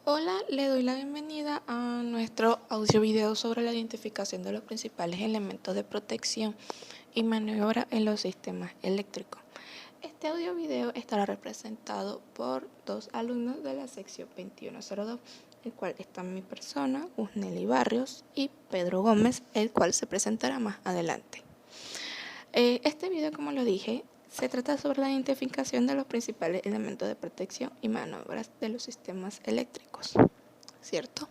Hola, le doy la bienvenida a nuestro audio video sobre la identificación de los principales elementos de protección y maniobra en los sistemas eléctricos. Este audio video estará representado por dos alumnos de la sección 2102, el cual está mi persona, Usneli Barrios, y Pedro Gómez, el cual se presentará más adelante. Este video, como lo dije, se trata sobre la identificación de los principales elementos de protección y maniobras de los sistemas eléctricos, ¿cierto?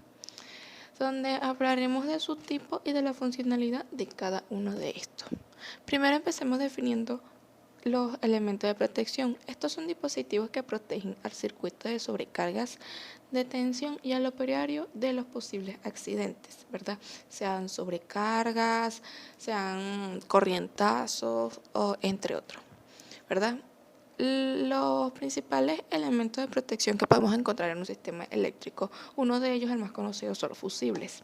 Donde hablaremos de su tipo y de la funcionalidad de cada uno de estos. Primero empecemos definiendo los elementos de protección. Estos son dispositivos que protegen al circuito de sobrecargas de tensión y al operario de los posibles accidentes, ¿verdad? Sean sobrecargas, sean corrientazos o entre otros, ¿verdad? Los principales elementos de protección que podemos encontrar en un sistema eléctrico, uno de ellos, el más conocido, son los fusibles.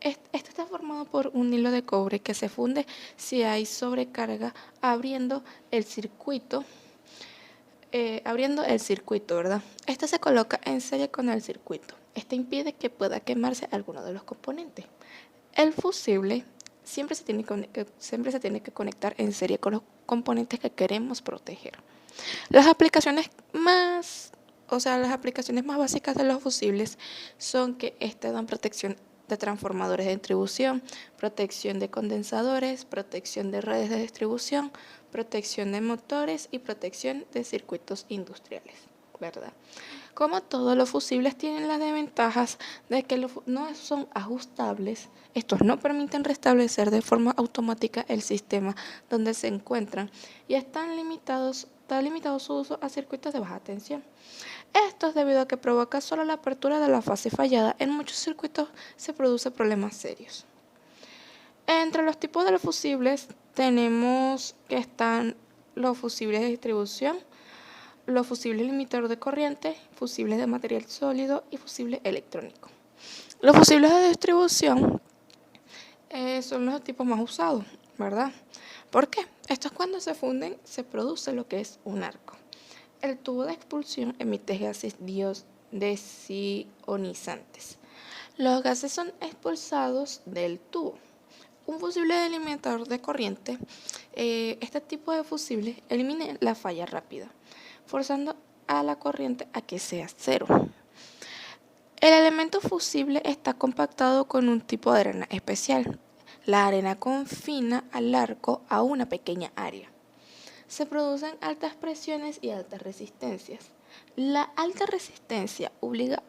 Este está formado por un hilo de cobre que se funde si hay sobrecarga abriendo el circuito, ¿verdad? Este se coloca en serie con el circuito. Este impide que pueda quemarse alguno de los componentes. El fusible siempre se tiene que conectar en serie con los componentes que queremos proteger. Las aplicaciones más básicas de los fusibles son que dan protección de transformadores de distribución, protección de condensadores, protección de redes de distribución, protección de motores y protección de circuitos industriales, ¿verdad? Como todos los fusibles tienen las desventajas de que no son ajustables, estos no permiten restablecer de forma automática el sistema donde se encuentran y está limitado su uso a circuitos de baja tensión. Esto es debido a que provoca solo la apertura de la fase fallada. En muchos circuitos se producen problemas serios. Entre los tipos de los fusibles tenemos que están los fusibles de distribución, los fusibles limitadores de corriente, fusibles de material sólido y fusibles electrónicos. Los fusibles de distribución son los tipos más usados, ¿verdad? ¿Por qué? Estos, cuando se funden, se produce lo que es un arco. El tubo de expulsión emite gases desionizantes. Los gases son expulsados del tubo. Un fusible delimitador de corriente, este tipo de fusible elimina la falla rápida, forzando a la corriente a que sea cero. El elemento fusible está compactado con un tipo de arena especial. La arena confina al arco a una pequeña área. Se producen altas presiones y altas resistencias. La alta resistencia obliga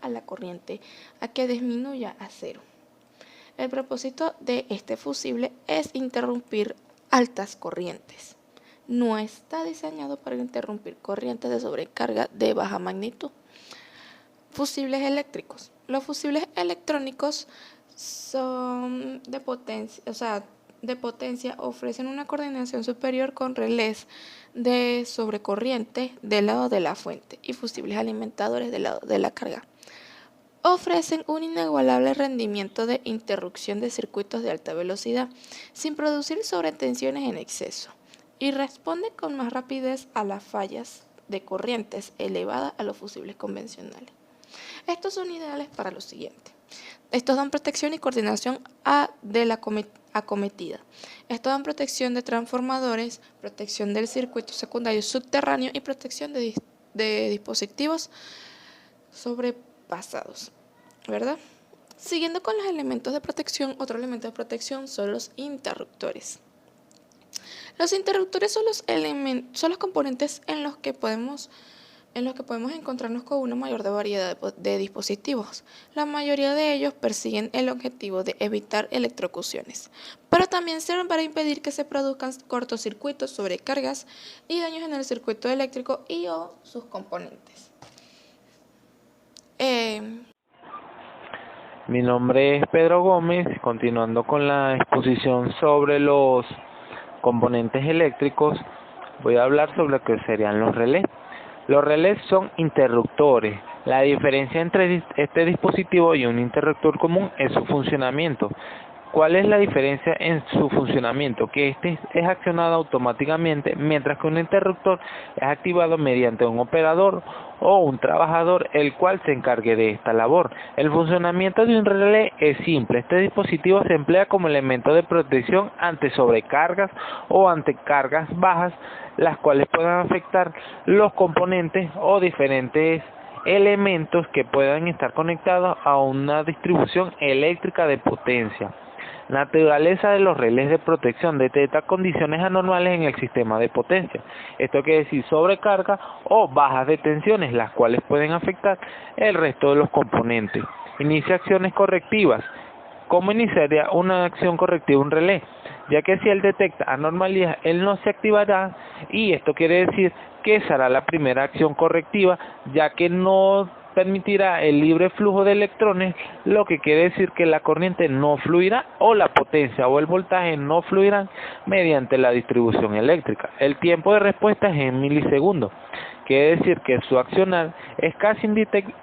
a la corriente a que disminuya a cero. El propósito de este fusible es interrumpir altas corrientes. No está diseñado para interrumpir corrientes de sobrecarga de baja magnitud. Fusibles eléctricos. Los fusibles electrónicos son de potencia, ofrecen una coordinación superior con relés de sobrecorriente del lado de la fuente y fusibles alimentadores del lado de la carga. Ofrecen un inigualable rendimiento de interrupción de circuitos de alta velocidad sin producir sobretensiones en exceso y responde con más rapidez a las fallas de corrientes elevadas a los fusibles convencionales. Estos son ideales para lo siguiente. Estos dan protección y coordinación de la acometida. Estos dan protección de transformadores, protección del circuito secundario subterráneo y protección de dispositivos sobrepasados, ¿verdad? Siguiendo con los elementos de protección, otro elemento de protección son los interruptores. Los interruptores son los componentes en los que podemos encontrarnos con una mayor variedad de dispositivos. La mayoría de ellos persiguen el objetivo de evitar electrocuciones, pero también sirven para impedir que se produzcan cortocircuitos, sobrecargas y daños en el circuito eléctrico y o sus componentes. Mi nombre es Pedro Gómez, continuando con la exposición sobre los componentes eléctricos, voy a hablar sobre lo que serían los relés. Los relés son interruptores. La diferencia entre este dispositivo y un interruptor común es su funcionamiento. ¿Cuál es la diferencia en su funcionamiento? Que este es accionado automáticamente, mientras que un interruptor es activado mediante un operador o un trabajador el cual se encargue de esta labor. El funcionamiento de un relé es simple. Este dispositivo se emplea como elemento de protección ante sobrecargas o ante cargas bajas, las cuales puedan afectar los componentes o diferentes elementos que puedan estar conectados a una distribución eléctrica de potencia. Naturaleza de los relés de protección: detecta condiciones anormales en el sistema de potencia. Esto quiere decir sobrecarga o bajas de tensiones, las cuales pueden afectar el resto de los componentes. Inicia acciones correctivas. ¿Cómo iniciaría una acción correctiva un relé? Ya que si él detecta anormalidades, él no se activará, y esto quiere decir que será la primera acción correctiva, ya que no permitirá el libre flujo de electrones, lo que quiere decir que la corriente no fluirá o la potencia o el voltaje no fluirán mediante la distribución eléctrica. El tiempo de respuesta es en milisegundos. Quiere decir que su accionar es casi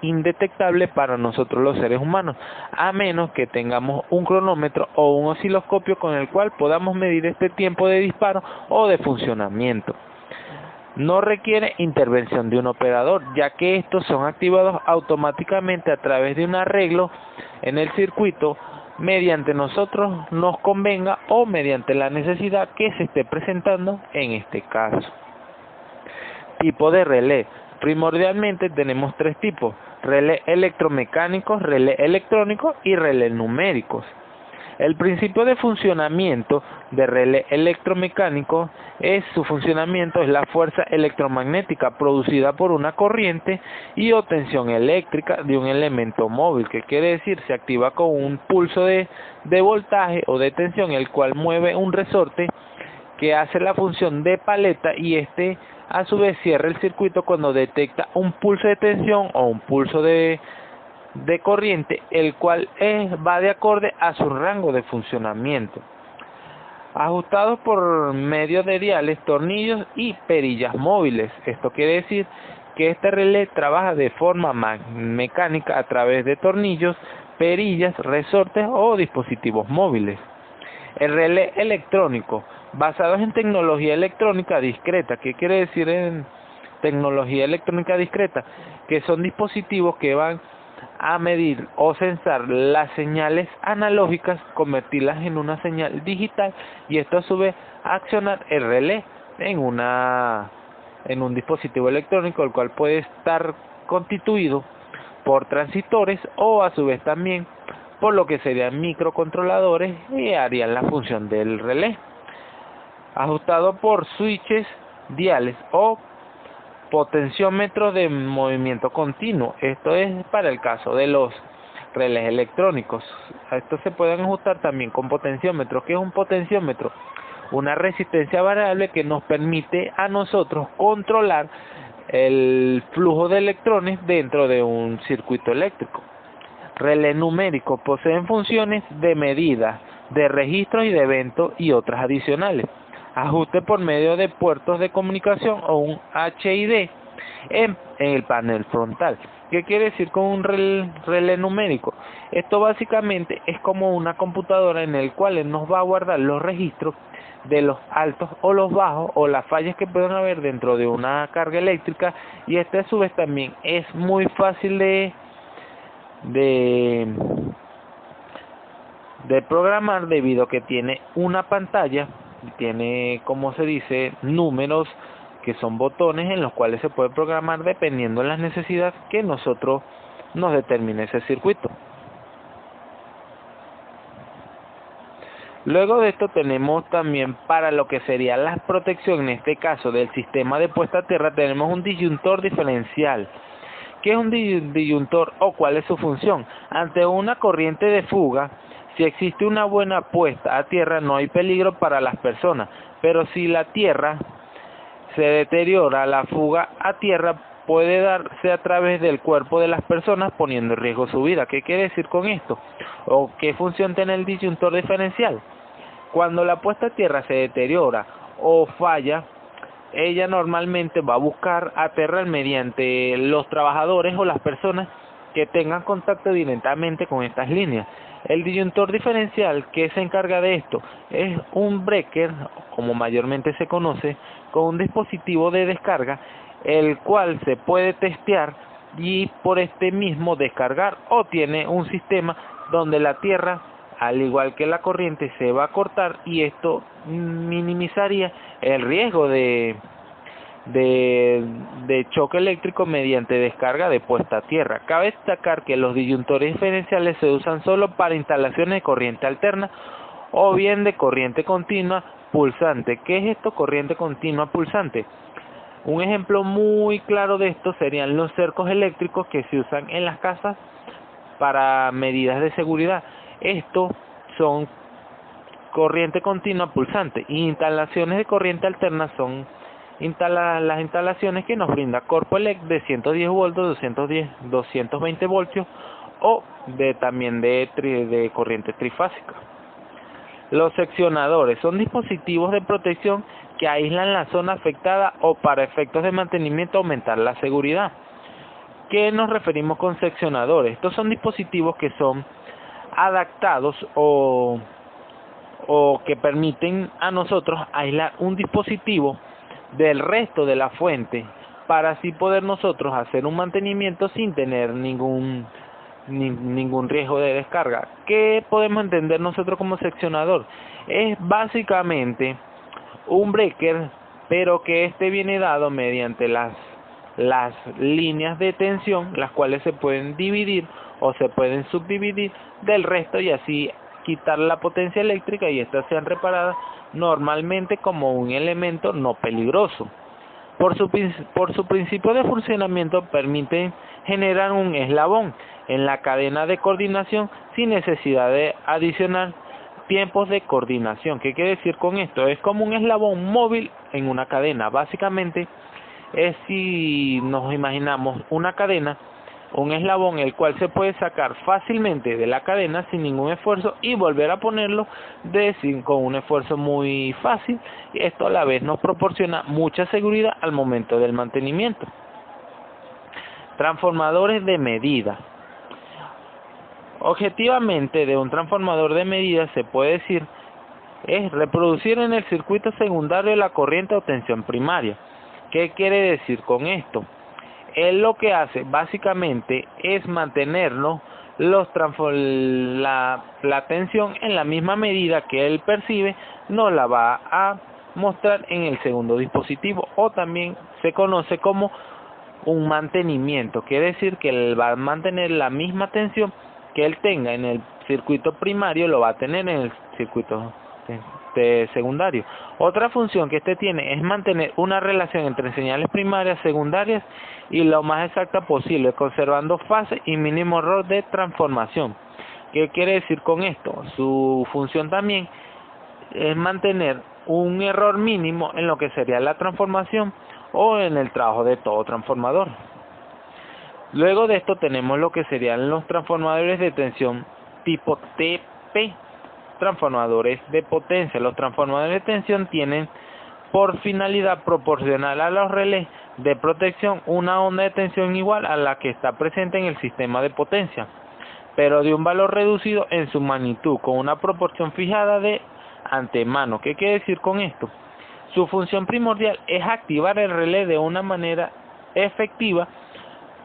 indetectable para nosotros los seres humanos, a menos que tengamos un cronómetro o un osciloscopio con el cual podamos medir este tiempo de disparo o de funcionamiento. No requiere intervención de un operador, ya que estos son activados automáticamente a través de un arreglo en el circuito mediante nosotros nos convenga o mediante la necesidad que se esté presentando en este caso. Tipo de relé. Primordialmente tenemos tres tipos: relé electromecánicos, relé electrónicos y relé numéricos. El principio de funcionamiento de relé electromecánico su funcionamiento es la fuerza electromagnética producida por una corriente y o tensión eléctrica de un elemento móvil, que quiere decir se activa con un pulso de voltaje o de tensión, el cual mueve un resorte que hace la función de paleta, y este a su vez cierra el circuito cuando detecta un pulso de tensión o un pulso de corriente, el cual va de acorde a su rango de funcionamiento. Ajustados por medio de diales, tornillos y perillas móviles. Esto quiere decir que este relé trabaja de forma mecánica a través de tornillos, perillas, resortes o dispositivos móviles. El relé electrónico, basados en tecnología electrónica discreta. ¿Qué quiere decir en tecnología electrónica discreta? Que son dispositivos que van a medir o censar las señales analógicas, convertirlas en una señal digital, y esto a su vez accionar el relé en un dispositivo electrónico, el cual puede estar constituido por transistores o a su vez también por lo que serían microcontroladores, y harían la función del relé. Ajustado por switches, diales o potenciómetros de movimiento continuo. Esto es para el caso de los relés electrónicos. Estos se pueden ajustar también con potenciómetros. ¿Qué es un potenciómetro? Una resistencia variable que nos permite a nosotros controlar el flujo de electrones dentro de un circuito eléctrico. Relé numérico: poseen funciones de medida, de registros y de eventos y otras adicionales. Ajuste por medio de puertos de comunicación o un HID en el panel frontal. ¿Qué quiere decir con un relé numérico? Esto básicamente es como una computadora en el cual nos va a guardar los registros de los altos o los bajos o las fallas que puedan haber dentro de una carga eléctrica, y este a su vez también es muy fácil de programar, debido a que tiene una pantalla, tiene, como se dice, números que son botones en los cuales se puede programar dependiendo de las necesidades que nosotros nos determine ese circuito. Luego de esto tenemos también, para lo que sería la protección, en este caso del sistema de puesta a tierra, tenemos un disyuntor diferencial. ¿Qué es un disyuntor o cuál es su función? Ante una corriente de fuga, si existe una buena puesta a tierra, no hay peligro para las personas, pero si la tierra se deteriora, la fuga a tierra puede darse a través del cuerpo de las personas, poniendo en riesgo su vida. ¿Qué quiere decir con esto? ¿O qué función tiene el disyuntor diferencial? Cuando la puesta a tierra se deteriora o falla, ella normalmente va a buscar aterrar mediante los trabajadores o las personas que tengan contacto directamente con estas líneas. El disyuntor diferencial que se encarga de esto es un breaker, como mayormente se conoce, con un dispositivo de descarga, el cual se puede testear y por este mismo descargar, o tiene un sistema donde la tierra, al igual que la corriente, se va a cortar y esto minimizaría el riesgo de choque eléctrico mediante descarga de puesta a tierra. Cabe destacar que los disyuntores diferenciales se usan solo para instalaciones de corriente alterna o bien de corriente continua pulsante. ¿Qué es esto, corriente continua pulsante? Un ejemplo muy claro de esto serían los cercos eléctricos que se usan en las casas para medidas de seguridad. Estos son corriente continua pulsante, y instalaciones de corriente alterna son las instalaciones que nos brinda Corpoelec de 110 voltios, 220 voltios o también de corriente trifásica. Los seccionadores son dispositivos de protección que aíslan la zona afectada o para efectos de mantenimiento aumentar la seguridad. ¿Qué nos referimos con seccionadores? Estos son dispositivos que son adaptados o que permiten a nosotros aislar un dispositivo del resto de la fuente para así poder nosotros hacer un mantenimiento sin tener ningún riesgo de descarga. ¿Qué podemos entender nosotros como seccionador? Es básicamente un breaker, pero que este viene dado mediante las líneas de tensión, las cuales se pueden dividir o se pueden subdividir del resto y así quitar la potencia eléctrica y estas sean reparadas normalmente como un elemento no peligroso. Por su principio de funcionamiento permiten generar un eslabón en la cadena de coordinación sin necesidad de adicionar tiempos de coordinación. ¿Qué quiere decir con esto? Es como un eslabón móvil en una cadena. Básicamente es, si nos imaginamos una cadena, un eslabón el cual se puede sacar fácilmente de la cadena sin ningún esfuerzo y volver a ponerlo con un esfuerzo muy fácil. Esto a la vez nos proporciona mucha seguridad al momento del mantenimiento. Transformadores de medida. Objetivamente, de un transformador de medida se puede decir es reproducir en el circuito secundario la corriente o tensión primaria. ¿Qué quiere decir con esto? Él lo que hace básicamente es mantenernos la tensión en la misma medida que él percibe, nos la va a mostrar en el segundo dispositivo, o también se conoce como un mantenimiento. Quiere decir que él va a mantener la misma tensión que él tenga en el circuito primario, lo va a tener en el circuito secundario. Otra función que este tiene es mantener una relación entre señales primarias, secundarias y lo más exacta posible, conservando fase y mínimo error de transformación. ¿Qué quiere decir con esto? Su función también es mantener un error mínimo en lo que sería la transformación o en el trabajo de todo transformador. Luego de esto tenemos lo que serían los transformadores de tensión tipo TP, transformadores de potencia. Los transformadores de tensión tienen por finalidad proporcionar a los relés de protección una onda de tensión igual a la que está presente en el sistema de potencia, pero de un valor reducido en su magnitud, con una proporción fijada de antemano. ¿Qué quiere decir con esto? Su función primordial es activar el relé de una manera efectiva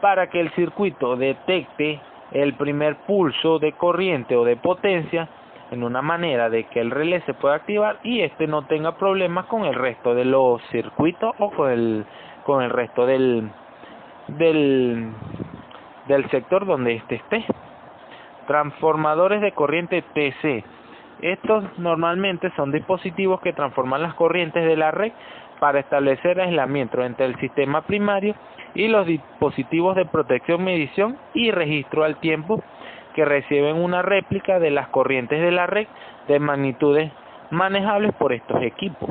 para que el circuito detecte el primer pulso de corriente o de potencia en una manera de que el relé se pueda activar y este no tenga problemas con el resto de los circuitos o con el resto del sector donde esté. Transformadores de corriente TC. Estos normalmente son dispositivos que transforman las corrientes de la red para establecer aislamiento entre el sistema primario y los dispositivos de protección, medición y registro al tiempo, que reciben una réplica de las corrientes de la red de magnitudes manejables por estos equipos.